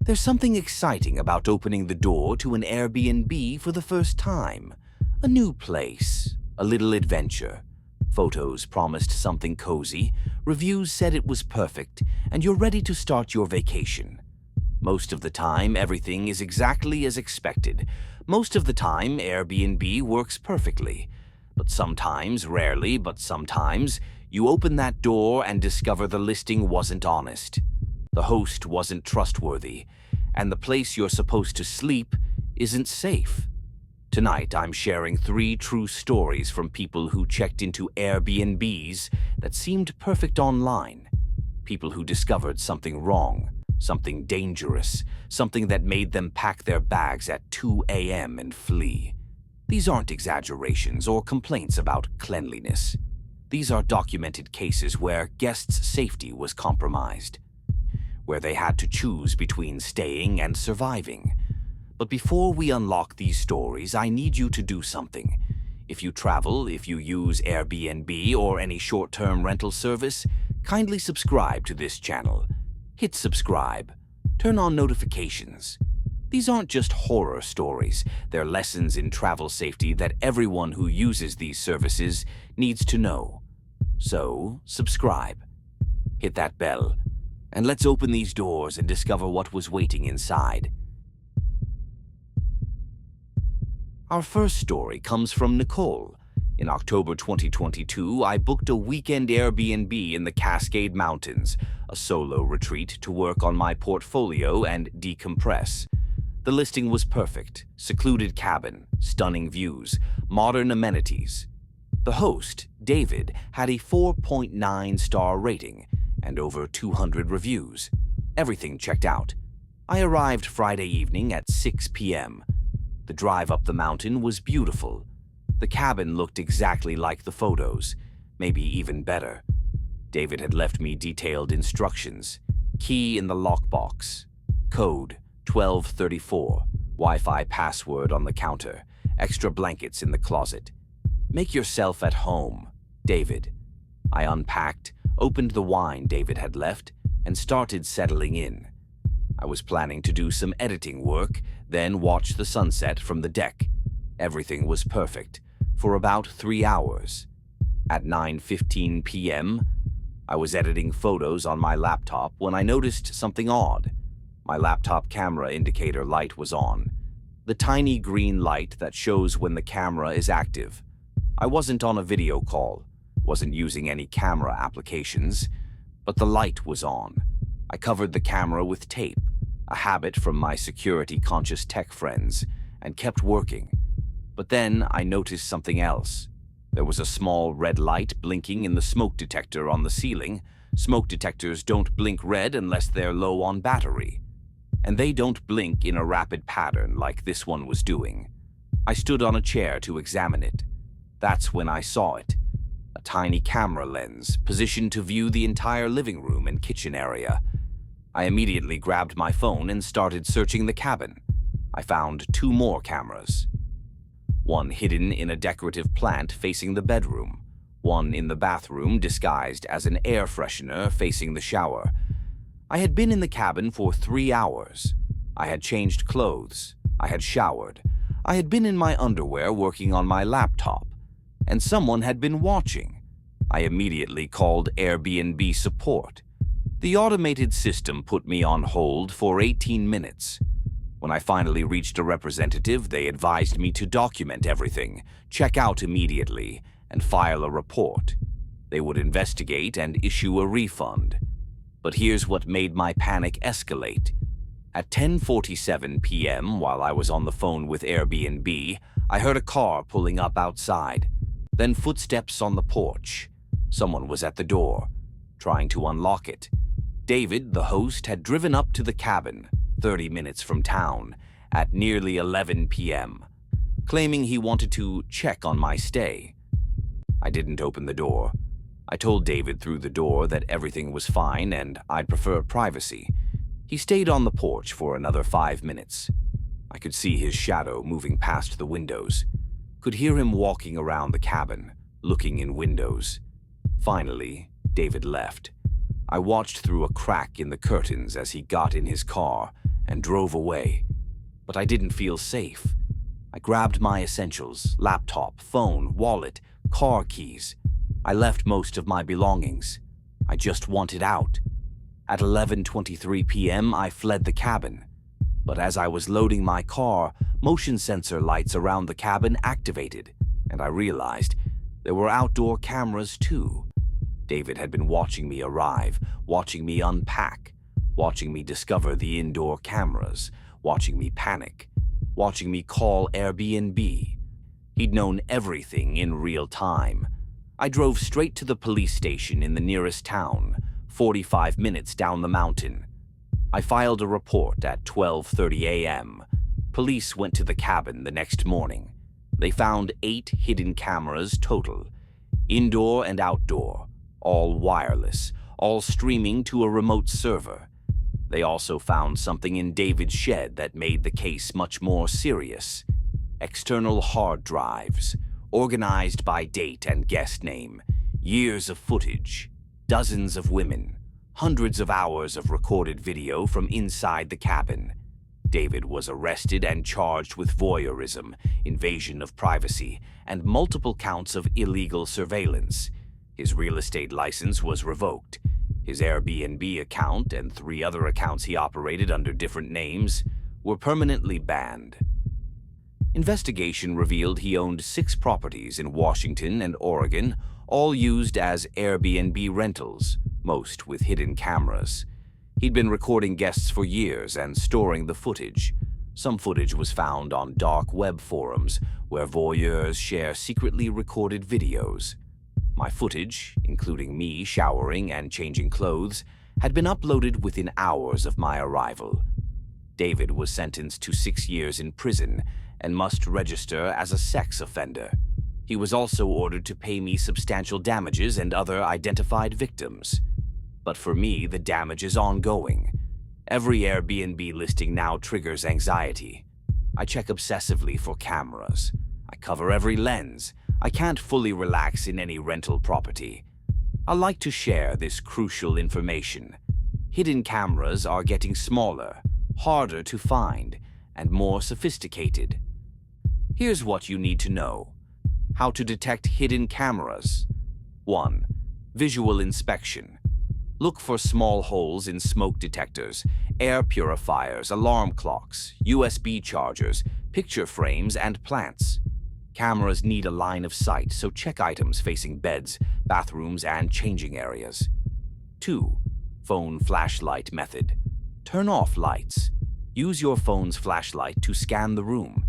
There's something exciting about opening the door to an Airbnb for the first time. A new place, a little adventure. Photos promised something cozy, reviews said it was perfect, and you're ready to start your vacation. Most of the time, everything is exactly as expected. Most of the time, Airbnb works perfectly. But sometimes, rarely, but sometimes, you open that door and discover the listing wasn't honest. The host wasn't trustworthy, and the place you're supposed to sleep isn't safe. Tonight, I'm sharing 3 true stories from people who checked into Airbnbs that seemed perfect online. People who discovered something wrong, something dangerous, something that made them pack their bags at 2 a.m. and flee. These aren't exaggerations or complaints about cleanliness. These are documented cases where guests' safety was compromised, where they had to choose between staying and surviving. But before we unlock these stories, I need you to do something. If you travel, if you use Airbnb or any short-term rental service, kindly subscribe to this channel. Hit subscribe. Turn on notifications. These aren't just horror stories. They're lessons in travel safety that everyone who uses these services needs to know. So, subscribe. Hit that bell. And let's open these doors and discover what was waiting inside. Our first story comes from Nicole. In October 2022, I booked a weekend Airbnb in the Cascade Mountains, a solo retreat to work on my portfolio and decompress. The listing was perfect: secluded cabin, stunning views, modern amenities. The host, David, had a 4.9-star rating and over 200 reviews. Everything checked out. I arrived Friday evening at 6 p.m. The drive up the mountain was beautiful. The cabin looked exactly like the photos, maybe even better. David had left me detailed instructions. Key in the lockbox. Code 1234. Wi-Fi password on the counter. Extra blankets in the closet. Make yourself at home, David. I unpacked, opened the wine David had left, and started settling in. I was planning to do some editing work, then watch the sunset from the deck. Everything was perfect, for about 3 hours. At 9:15 p.m., I was editing photos on my laptop when I noticed something odd. My laptop camera indicator light was on, the tiny green light that shows when the camera is active. I wasn't on a video call, wasn't using any camera applications, but the light was on. I covered the camera with tape, a habit from my security-conscious tech friends, and kept working. But then I noticed something else. There was a small red light blinking in the smoke detector on the ceiling. Smoke detectors don't blink red unless they're low on battery. And they don't blink in a rapid pattern like this one was doing. I stood on a chair to examine it. That's when I saw it. A tiny camera lens, positioned to view the entire living room and kitchen area. I immediately grabbed my phone and started searching the cabin. I found 2 more cameras. One hidden in a decorative plant facing the bedroom. One in the bathroom disguised as an air freshener facing the shower. I had been in the cabin for 3 hours. I had changed clothes. I had showered. I had been in my underwear working on my laptop. And someone had been watching. I immediately called Airbnb support. The automated system put me on hold for 18 minutes. When I finally reached a representative, they advised me to document everything, check out immediately, and file a report. They would investigate and issue a refund. But here's what made my panic escalate. At 10:47 p.m., while I was on the phone with Airbnb, I heard a car pulling up outside. Then footsteps on the porch. Someone was at the door, trying to unlock it. David, the host, had driven up to the cabin, 30 minutes from town, at nearly 11 p.m., claiming he wanted to check on my stay. I didn't open the door. I told David through the door that everything was fine and I'd prefer privacy. He stayed on the porch for another 5 minutes. I could see his shadow moving past the windows. Could hear him walking around the cabin, looking in windows. Finally, David left. I watched through a crack in the curtains as he got in his car and drove away. But I didn't feel safe. I grabbed my essentials, laptop, phone, wallet, car keys. I left most of my belongings. I just wanted out. At 11:23 p.m., I fled the cabin. But as I was loading my car, motion sensor lights around the cabin activated, and I realized there were outdoor cameras too. David had been watching me arrive, watching me unpack, watching me discover the indoor cameras, watching me panic, watching me call Airbnb. He'd known everything in real time. I drove straight to the police station in the nearest town, 45 minutes down the mountain. I filed a report at 12:30 a.m. Police went to the cabin the next morning. They found 8 hidden cameras total, indoor and outdoor, all wireless, all streaming to a remote server. They also found something in David's shed that made the case much more serious. External hard drives, organized by date and guest name, years of footage, dozens of women, hundreds of hours of recorded video from inside the cabin. David was arrested and charged with voyeurism, invasion of privacy, and multiple counts of illegal surveillance. His real estate license was revoked. His Airbnb account and 3 other accounts he operated under different names were permanently banned. Investigation revealed he owned 6 properties in Washington and Oregon, all used as Airbnb rentals, most with hidden cameras. He'd been recording guests for years and storing the footage. Some footage was found on dark web forums where voyeurs share secretly recorded videos. My footage, including me showering and changing clothes, had been uploaded within hours of my arrival. David was sentenced to 6 years in prison and must register as a sex offender. He was also ordered to pay me substantial damages and other identified victims. But for me, the damage is ongoing. Every Airbnb listing now triggers anxiety. I check obsessively for cameras. I cover every lens. I can't fully relax in any rental property. I like to share this crucial information. Hidden cameras are getting smaller, harder to find, and more sophisticated. Here's what you need to know. How to detect hidden cameras. 1. Visual inspection. Look for small holes in smoke detectors, air purifiers, alarm clocks, USB chargers, picture frames, and plants. Cameras need a line of sight, so check items facing beds, bathrooms, and changing areas. 2. Phone flashlight method. Turn off lights. Use your phone's flashlight to scan the room.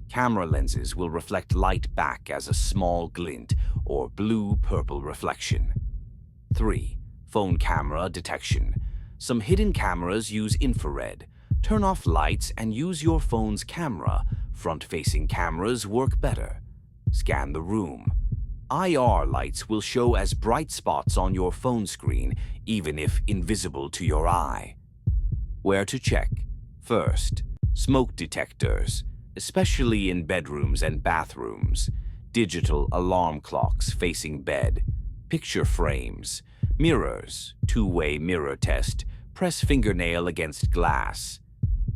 Camera lenses will reflect light back as a small glint or blue-purple reflection. 3. Phone camera detection. Some hidden cameras use infrared. Turn off lights and use your phone's camera. Front-facing cameras work better. Scan the room. IR lights will show as bright spots on your phone screen, even if invisible to your eye. Where to check? First, smoke detectors, especially in bedrooms and bathrooms. Digital alarm clocks facing bed. Picture frames. Mirrors, 2-way mirror test. Press fingernail against glass.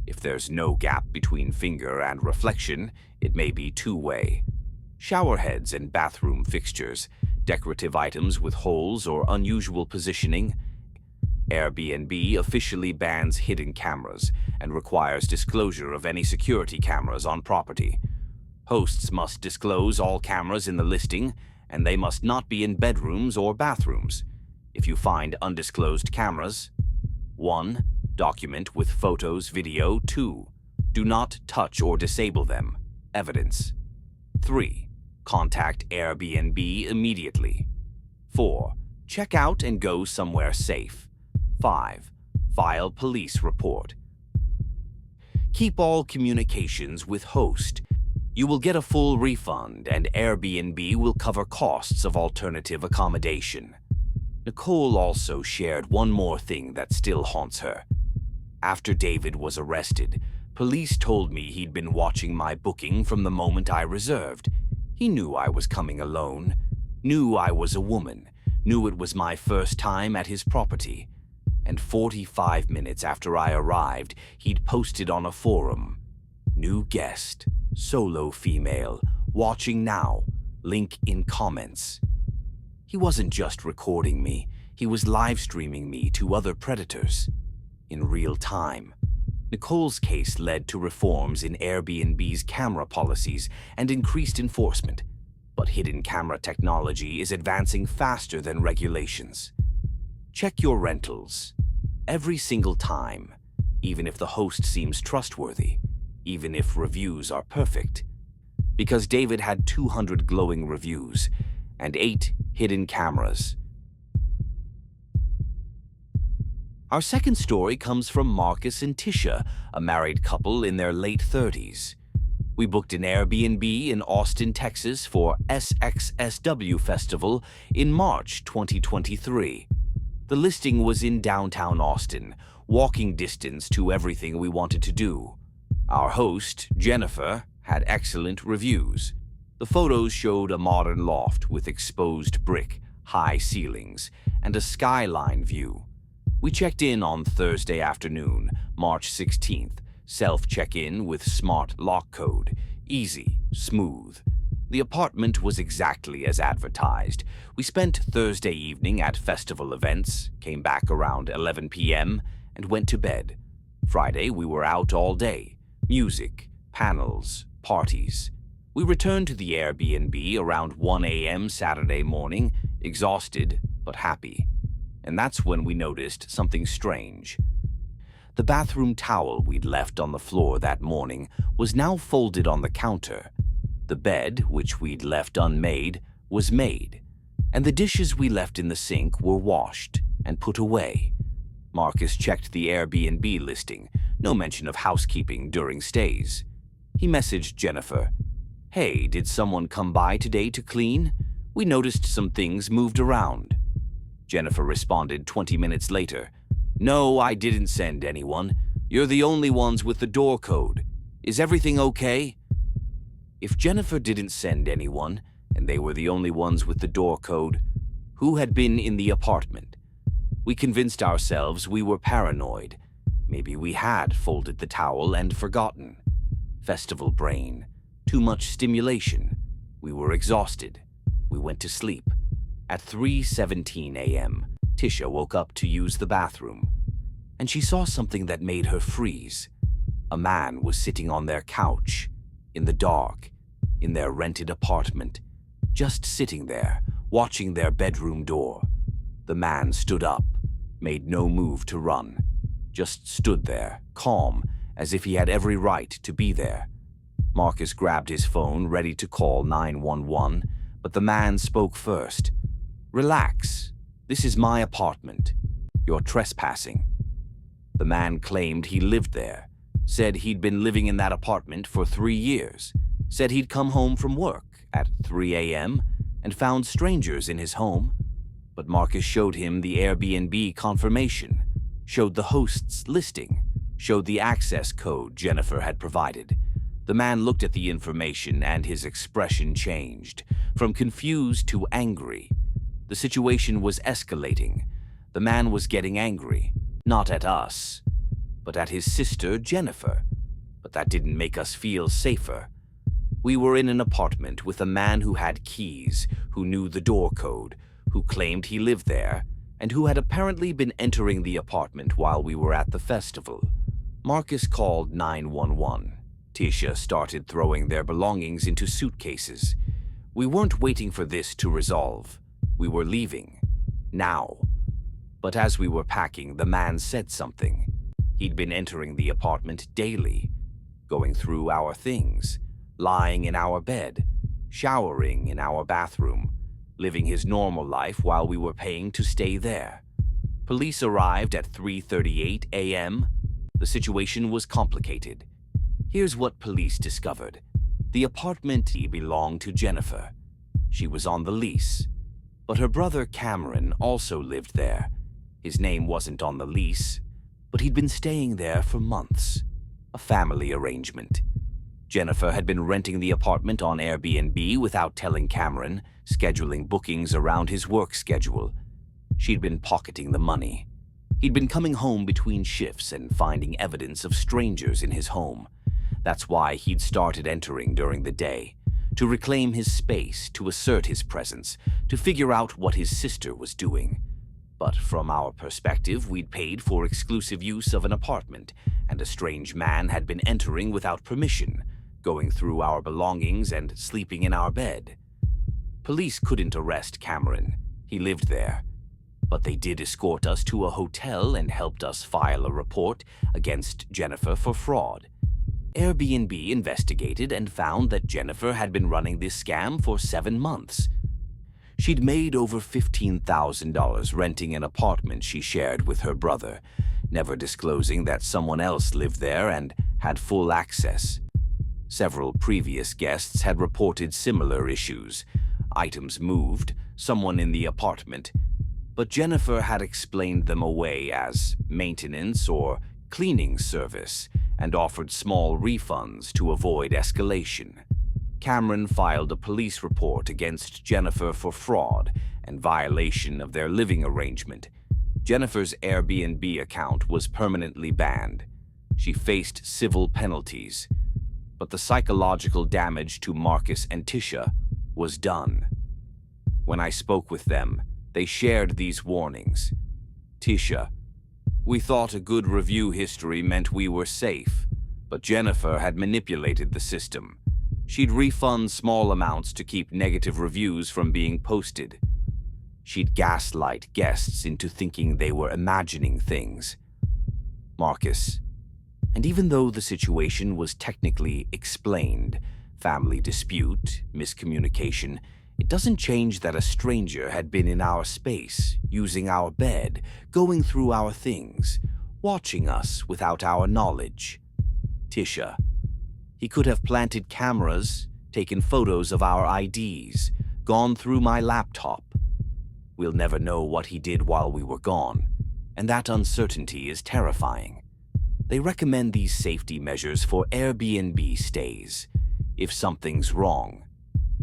If there's no gap between finger and reflection, it may be 2-way. Shower heads and bathroom fixtures, decorative items with holes or unusual positioning. Airbnb officially bans hidden cameras and requires disclosure of any security cameras on property. Hosts must disclose all cameras in the listing, and they must not be in bedrooms or bathrooms. If you find undisclosed cameras, 1. Document with photos, video. 2. Do not touch or disable them. Evidence. 3. Contact Airbnb immediately. 4. Check out and go somewhere safe. 5. File police report. Keep all communications with host. You will get a full refund, and Airbnb will cover costs of alternative accommodation. Nicole also shared one more thing that still haunts her. After David was arrested, police told me he'd been watching my booking from the moment I reserved. He knew I was coming alone, knew I was a woman, knew it was my first time at his property. And 45 minutes after I arrived, he'd posted on a forum, "New guest, solo female, watching now, link in comments." He wasn't just recording me, he was live streaming me to other predators in real time. Nicole's case led to reforms in Airbnb's camera policies and increased enforcement, but hidden camera technology is advancing faster than regulations. Check your rentals every single time, even if the host seems trustworthy, even if reviews are perfect. Because David had 200 glowing reviews and 8 hidden cameras. Our second story comes from Marcus and Tisha, a married couple in their late 30s. We booked an Airbnb in Austin, Texas for SXSW Festival in March 2023. The listing was in downtown Austin, walking distance to everything we wanted to do. Our host, Jennifer, had excellent reviews. The photos showed a modern loft with exposed brick, high ceilings, and a skyline view. We checked in on Thursday afternoon, March 16th, self-check-in with smart lock code, easy, smooth. The apartment was exactly as advertised. We spent Thursday evening at festival events, came back around 11 p.m., and went to bed. Friday, we were out all day. Music, panels, parties. We returned to the Airbnb around 1 a.m. Saturday morning, exhausted but happy. And that's when we noticed something strange. The bathroom towel we'd left on the floor that morning was now folded on the counter. The bed, which we'd left unmade, was made, and the dishes we left in the sink were washed and put away. Marcus checked the Airbnb listing, no mention of housekeeping during stays. He messaged Jennifer, "Hey, did someone come by today to clean? We noticed some things moved around." Jennifer responded 20 minutes later, "No, I didn't send anyone. You're the only ones with the door code. Is everything okay?" If Jennifer didn't send anyone, and they were the only ones with the door code, who had been in the apartment? We convinced ourselves we were paranoid. Maybe we had folded the towel and forgotten. Festival brain. Too much stimulation. We were exhausted. We went to sleep. At 3:17 a.m., Tisha woke up to use the bathroom, and she saw something that made her freeze. A man was sitting on their couch, in the dark, in their rented apartment, just sitting there, watching their bedroom door. The man stood up, made no move to run, just stood there, calm, as if he had every right to be there. Marcus grabbed his phone, ready to call 911, but the man spoke first. "Relax. This is my apartment. You're trespassing." The man claimed he lived there, said he'd been living in that apartment for 3 years, said he'd come home from work at 3 a.m. and found strangers in his home. But Marcus showed him the Airbnb confirmation, showed the host's listing, showed the access code Jennifer had provided. The man looked at the information and his expression changed, from confused to angry. The situation was escalating. The man was getting angry, not at us, but at his sister, Jennifer. But that didn't make us feel safer. We were in an apartment with a man who had keys, who knew the door code, who claimed he lived there, and who had apparently been entering the apartment while we were at the festival. Marcus called 911. Tisha started throwing their belongings into suitcases. We weren't waiting for this to resolve. We were leaving. Now. But as we were packing, the man said something. He'd been entering the apartment daily, going through our things, lying in our bed, showering in our bathroom, living his normal life while we were paying to stay there. Police arrived at 3:38 a.m. The situation was complicated. Here's what police discovered. The apartment belonged to Jennifer. She was on the lease. But her brother Cameron also lived there. His name wasn't on the lease, but he'd been staying there for months. A family arrangement. Jennifer had been renting the apartment on Airbnb without telling Cameron, scheduling bookings around his work schedule. She'd been pocketing the money. He'd been coming home between shifts and finding evidence of strangers in his home. That's why he'd started entering during the day, to reclaim his space, to assert his presence, to figure out what his sister was doing. But from our perspective, we'd paid for exclusive use of an apartment, and a strange man had been entering without permission, going through our belongings and sleeping in our bed. Police couldn't arrest Cameron. He lived there. But they did escort us to a hotel and helped us file a report against Jennifer for fraud. Airbnb investigated and found that Jennifer had been running this scam for 7 months. She'd made over $15,000 renting an apartment she shared with her brother, never disclosing that someone else lived there and had full access. Several previous guests had reported similar issues. Items moved, someone in the apartment, but Jennifer had explained them away as maintenance or cleaning service and offered small refunds to avoid escalation. Cameron filed a police report against Jennifer for fraud and violation of their living arrangement. Jennifer's Airbnb account was permanently banned. She faced civil penalties, but the psychological damage to Marcus and Tisha was done. When I spoke with them, they shared these warnings. Tisha: "We thought a good review history meant we were safe, but Jennifer had manipulated the system. She'd refund small amounts to keep negative reviews from being posted. She'd gaslight guests into thinking they were imagining things." Marcus: "And even though the situation was technically explained, family dispute, miscommunication, it doesn't change that a stranger had been in our space, using our bed, going through our things, watching us without our knowledge." Tisha: "He could have planted cameras, taken photos of our IDs, gone through my laptop. We'll never know what he did while we were gone, and that uncertainty is terrifying. They recommend these safety measures for Airbnb stays. If something's wrong,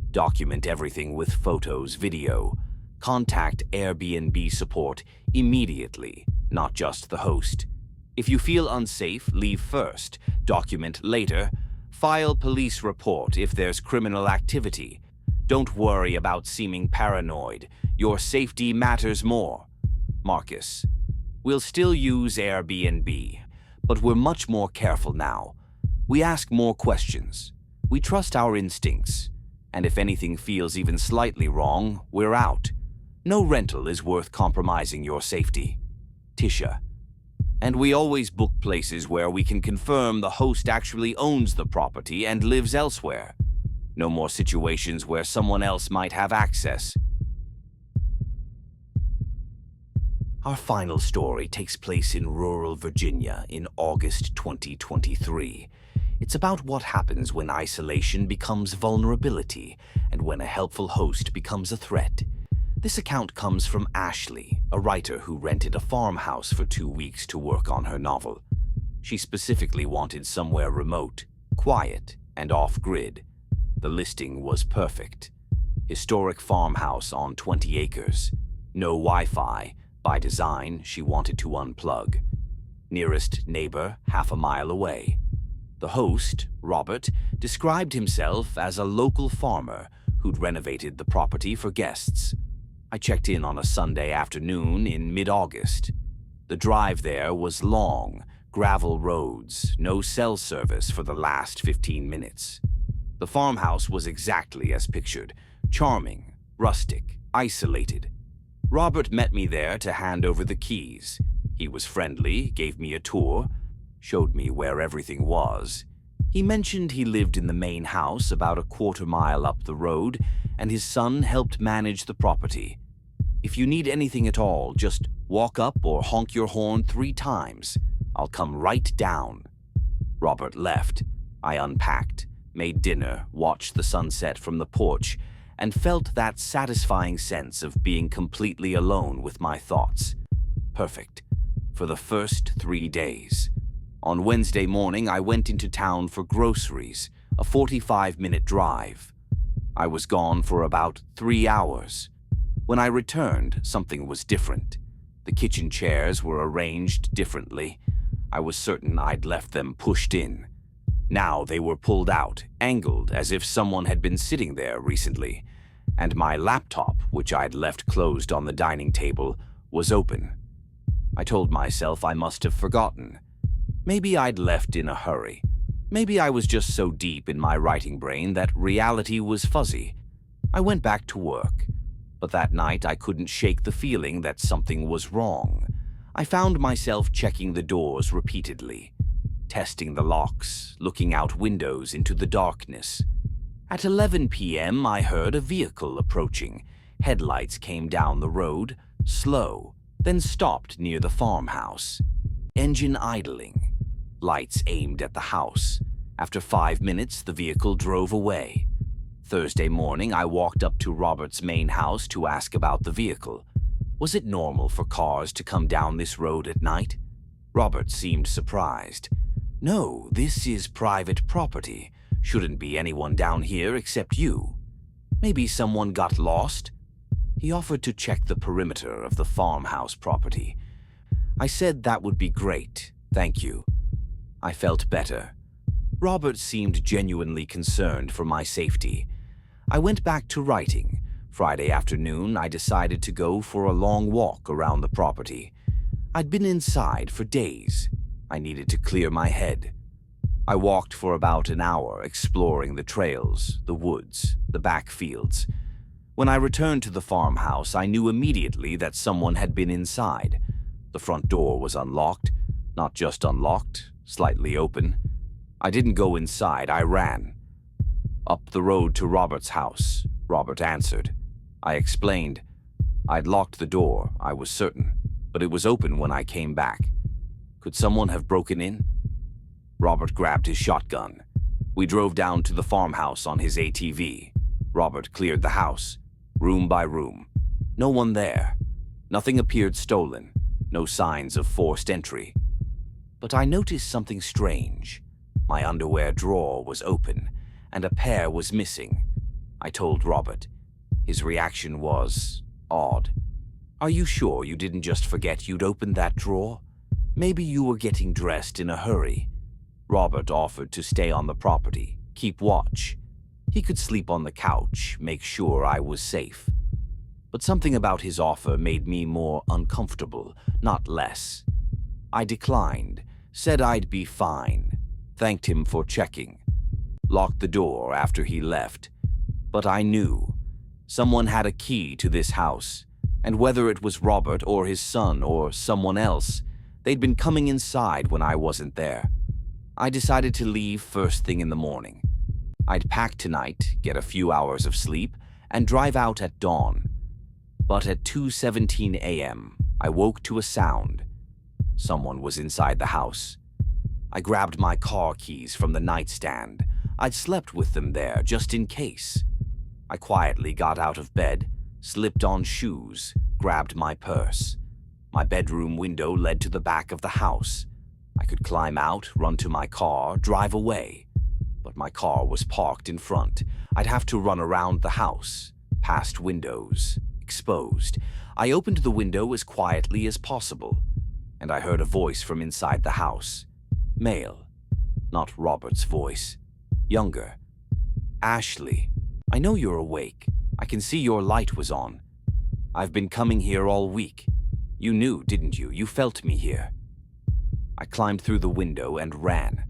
document everything with photos, video. Contact Airbnb support immediately, not just the host. If you feel unsafe, leave first, document later, file police report if there's criminal activity. Don't worry about seeming paranoid. Your safety matters more." Marcus: "We'll still use Airbnb, but we're much more careful now. We ask more questions. We trust our instincts. And if anything feels even slightly wrong, we're out. No rental is worth compromising your safety." Tisha: "And we always book places where we can confirm the host actually owns the property and lives elsewhere. No more situations where someone else might have access." Our final story takes place in rural Virginia in August 2023. It's about what happens when isolation becomes vulnerability and when a helpful host becomes a threat. This account comes from Ashley, a writer who rented a farmhouse for 2 weeks to work on her novel. She specifically wanted somewhere remote, quiet, and off-grid. The listing was perfect. Historic farmhouse on 20 acres. No Wi-Fi. By design, she wanted to unplug. Nearest neighbor, half a mile away. The host, Robert, described himself as a local farmer who'd renovated the property for guests. I checked in on a Sunday afternoon in mid-August. The drive there was long, gravel roads, no cell service for the last 15 minutes. The farmhouse was exactly as pictured, charming, rustic, isolated. Robert met me there to hand over the keys. He was friendly, gave me a tour, showed me where everything was. He mentioned he lived in the main house about a quarter-mile up the road, and his son helped manage the property. "If you need anything at all, just walk up or honk your horn 3 times. I'll come right down." Robert left. I unpacked, made dinner, watched the sunset from the porch, and felt that satisfying sense of being completely alone with my thoughts. Perfect. For the first 3 days. On Wednesday morning, I went into town for groceries, a 45-minute drive. I was gone for about 3 hours. When I returned, something was different. The kitchen chairs were arranged differently. I was certain I'd left them pushed in. Now they were pulled out, angled as if someone had been sitting there recently, and my laptop, which I'd left closed on the dining table, was open. I told myself I must have forgotten. Maybe I'd left in a hurry. Maybe I was just so deep in my writing brain that reality was fuzzy. I went back to work, but that night I couldn't shake the feeling that something was wrong. I found myself checking the doors repeatedly, testing the locks, looking out windows into the darkness. At 11 p.m., I heard a vehicle approaching. Headlights came down the road, slow, then stopped near the farmhouse. Engine idling. Lights aimed at the house. After 5 minutes, the vehicle drove away. Thursday morning, I walked up to Robert's main house to ask about the vehicle. Was it normal for cars to come down this road at night? Robert seemed surprised. No, this is private property. Shouldn't be anyone down here except you. Maybe someone got lost? He offered to check the perimeter of the farmhouse property. I said that would be great, thank you. I felt better. Robert seemed genuinely concerned for my safety. I went back to writing. Friday afternoon, I decided to go for a long walk around the property. I'd been inside for days. I needed to clear my head. I walked for about an hour, exploring the trails, the woods, the back fields. When I returned to the farmhouse, I knew immediately that someone had been inside. The front door was unlocked, not just unlocked, slightly open. I didn't go inside, I ran. Up the road to Robert's house, Robert answered. I explained. I'd locked the door, I was certain, but it was open when I came back. Could someone have broken in? Robert grabbed his shotgun. We drove down to the farmhouse on his ATV. Robert cleared the house, room by room. No one there. Nothing appeared stolen. No signs of forced entry. But I noticed something strange. My underwear drawer was open, and a pair was missing. I told Robert. His reaction was odd. Are you sure you didn't just forget you'd opened that drawer? Maybe you were getting dressed in a hurry. Robert offered to stay on the property, keep watch. He could sleep on the couch, make sure I was safe. But something about his offer made me more uncomfortable, not less. I declined, said I'd be fine, thanked him for checking, locked the door after he left. But I knew someone had a key to this house, and whether it was Robert or his son or someone else, they'd been coming inside when I wasn't there. I decided to leave first thing in the morning. I'd pack tonight, get a few hours of sleep, and drive out at dawn. But at 2:17 a.m., I woke to a sound. Someone was inside the house. I grabbed my car keys from the nightstand. I'd slept with them there just in case. I quietly got out of bed, slipped on shoes, grabbed my purse. My bedroom window led to the back of the house. I could climb out, run to my car, drive away. But my car was parked in front. I'd have to run around the house, past windows, exposed. I opened the window as quietly as possible, and I heard a voice from inside the house. Male. Not Robert's voice. Younger. Ashley, I know you're awake. I can see your light was on. I've been coming here all week. You knew, didn't you? You felt me here. I climbed through the window and ran.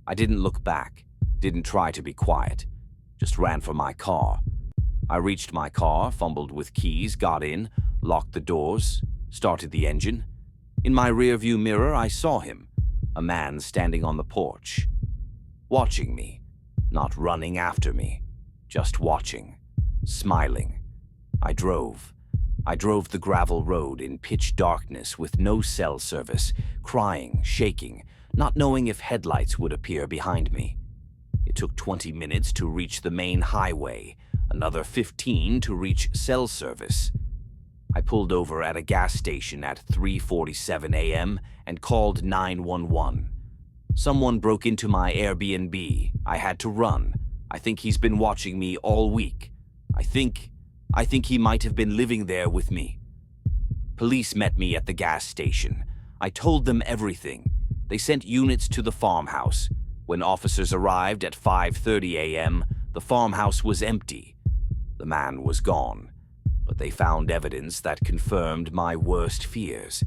I didn't look back, didn't try to be quiet, just ran for my car. I reached my car, fumbled with keys, got in, locked the doors, started the engine. In my rearview mirror, I saw him, a man standing on the porch, watching me, not running after me, just watching, smiling. I drove the gravel road in pitch darkness with no cell service, crying, shaking, not knowing if headlights would appear behind me. It took 20 minutes to reach the main highway, another 15 to reach cell service. I pulled over at a gas station at 3:47 a.m. and called 911. Someone broke into my Airbnb. I had to run. I think he's been watching me all week. I think he might have been living there with me. Police met me at the gas station. I told them everything. They sent units to the farmhouse. When officers arrived at 5:30 a.m., the farmhouse was empty. The man was gone, but they found evidence that confirmed my worst fears.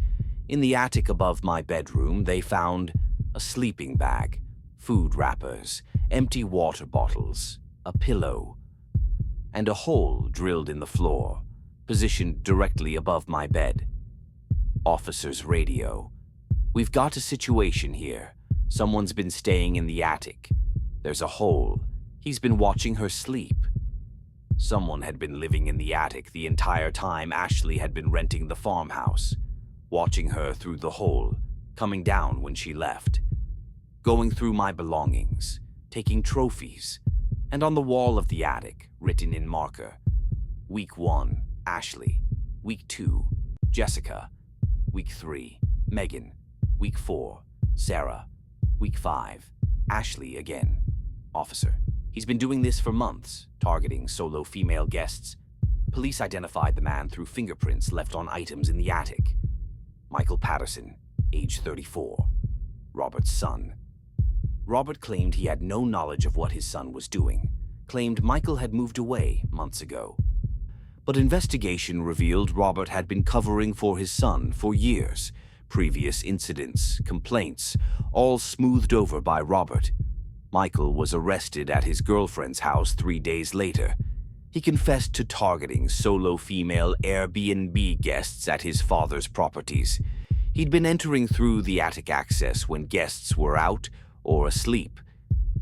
In the attic above my bedroom, they found a sleeping bag, food wrappers, empty water bottles, a pillow, and a hole drilled in the floor, positioned directly above my bed. Officer's radio. "We've got a situation here. Someone's been staying in the attic. There's a hole. He's been watching her sleep." Someone had been living in the attic the entire time Ashley had been renting the farmhouse, watching her through the hole, coming down when she left, going through my belongings, taking trophies, and on the wall of the attic, written in marker, Week 1, Ashley. Week 2, Jessica. Week 3, Megan. Week 4, Sarah. Week 5, Ashley again. Officer. He's been doing this for months, targeting solo female guests. Police identified the man through fingerprints left on items in the attic. Michael Patterson, age 34. Robert's son. Robert claimed he had no knowledge of what his son was doing, claimed Michael had moved away months ago. But investigation revealed Robert had been covering for his son for years. Previous incidents, complaints, all smoothed over by Robert. Michael was arrested at his girlfriend's house 3 days later. He confessed to targeting solo female Airbnb guests at his father's properties. He'd been entering through the attic access when guests were out or asleep.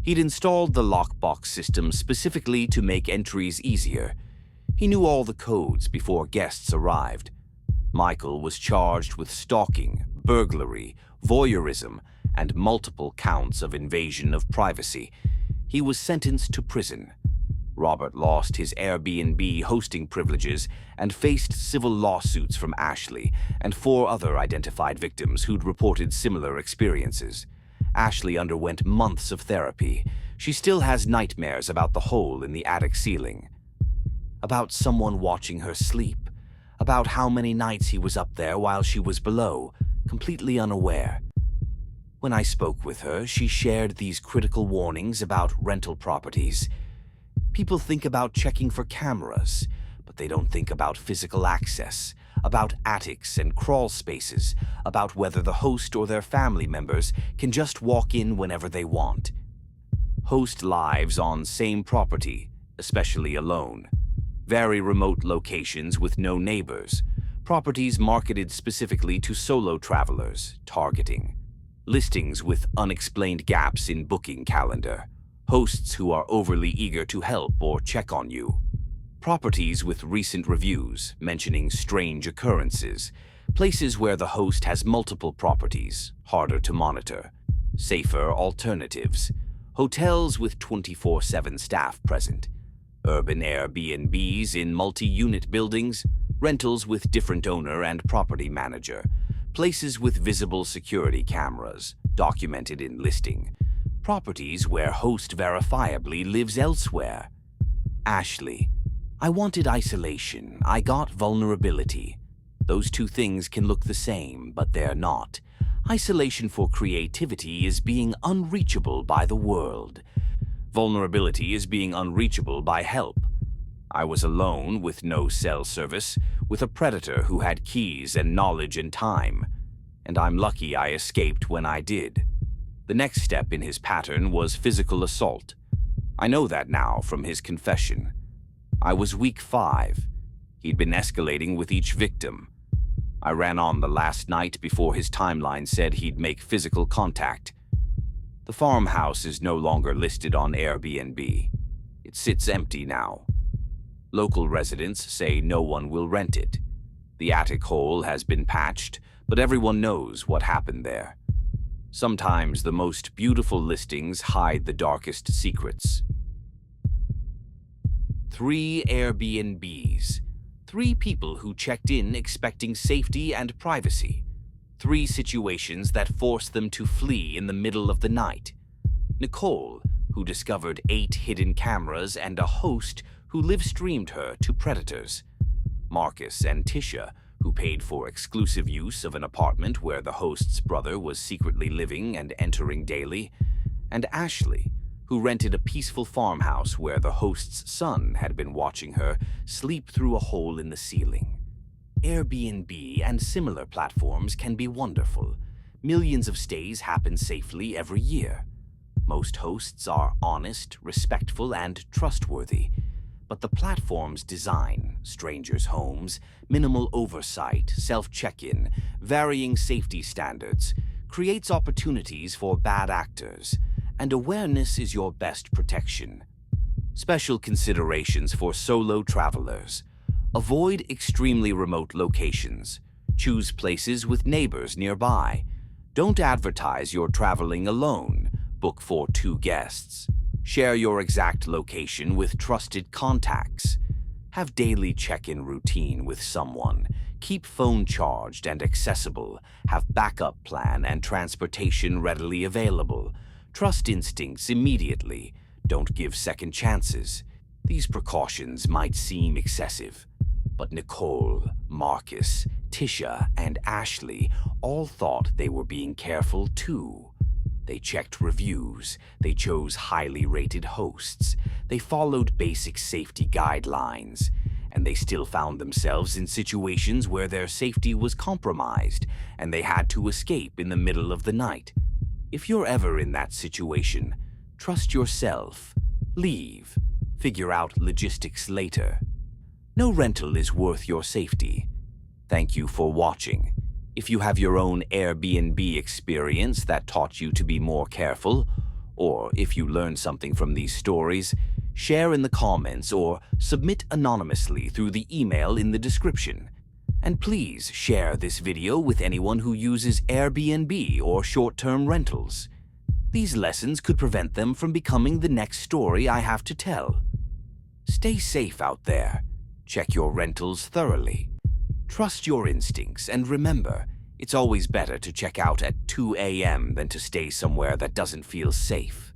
He'd installed the lockbox system specifically to make entries easier. He knew all the codes before guests arrived. Michael was charged with stalking, burglary, voyeurism, and multiple counts of invasion of privacy. He was sentenced to prison. Robert lost his Airbnb hosting privileges and faced civil lawsuits from Ashley and 4 other identified victims who'd reported similar experiences. Ashley underwent months of therapy. She still has nightmares about the hole in the attic ceiling, about someone watching her sleep, about how many nights he was up there while she was below, completely unaware. When I spoke with her, she shared these critical warnings about rental properties. People think about checking for cameras, but they don't think about physical access, about attics and crawl spaces, about whether the host or their family members can just walk in whenever they want. Host lives on same property, especially alone. Very remote locations with no neighbors. Properties marketed specifically to solo travelers, targeting. Listings with unexplained gaps in booking calendar. Hosts who are overly eager to help or check on you. Properties with recent reviews mentioning strange occurrences. Places where the host has multiple properties, harder to monitor. Safer alternatives. Hotels with 24/7 staff present. Urban Airbnbs in multi-unit buildings. Rentals with different owner and property manager. Places with visible security cameras, documented in listing. Properties where host verifiably lives elsewhere. Ashley. I wanted isolation. I got vulnerability. Those two things can look the same, but they're not. Isolation for creativity is being unreachable by the world. Vulnerability is being unreachable by help. I was alone with no cell service, with a predator who had keys and knowledge and time. And I'm lucky I escaped when I did. The next step in his pattern was physical assault. I know that now from his confession. I was week 5. He'd been escalating with each victim. I ran on the last night before his timeline said he'd make physical contact. The farmhouse is no longer listed on Airbnb. It sits empty now. Local residents say no one will rent it. The attic hole has been patched, but everyone knows what happened there. Sometimes the most beautiful listings hide the darkest secrets. 3 Airbnbs. 3 people who checked in expecting safety and privacy. 3 situations that forced them to flee in the middle of the night. Nicole, who discovered 8 hidden cameras and a host who live-streamed her to predators. Marcus and Tisha, who paid for exclusive use of an apartment where the host's brother was secretly living and entering daily, and Ashley, who rented a peaceful farmhouse where the host's son had been watching her sleep through a hole in the ceiling. Airbnb and similar platforms can be wonderful. Millions of stays happen safely every year. Most hosts are honest, respectful, and trustworthy. But the platform's design, strangers' homes, minimal oversight, self-check-in, varying safety standards, creates opportunities for bad actors, and awareness is your best protection. Special considerations for solo travelers. Avoid extremely remote locations. Choose places with neighbors nearby. Don't advertise you're traveling alone. Book for 2 guests. Share your exact location with trusted contacts. Have daily check-in routine with someone. Keep phone charged and accessible. Have backup plan and transportation readily available. Trust instincts immediately. Don't give second chances. These precautions might seem excessive, but Nicole, Marcus, Tisha, and Ashley all thought they were being careful too. They checked reviews, they chose highly rated hosts, they followed basic safety guidelines, and they still found themselves in situations where their safety was compromised and they had to escape in the middle of the night. If you're ever in that situation, trust yourself. Leave. Figure out logistics later. No rental is worth your safety. Thank you for watching. If you have your own Airbnb experience that taught you to be more careful, or if you learned something from these stories, share in the comments or submit anonymously through the email in the description. And please share this video with anyone who uses Airbnb or short-term rentals. These lessons could prevent them from becoming the next story I have to tell. Stay safe out there. Check your rentals thoroughly. Trust your instincts, and remember, it's always better to check out at 2 a.m. than to stay somewhere that doesn't feel safe.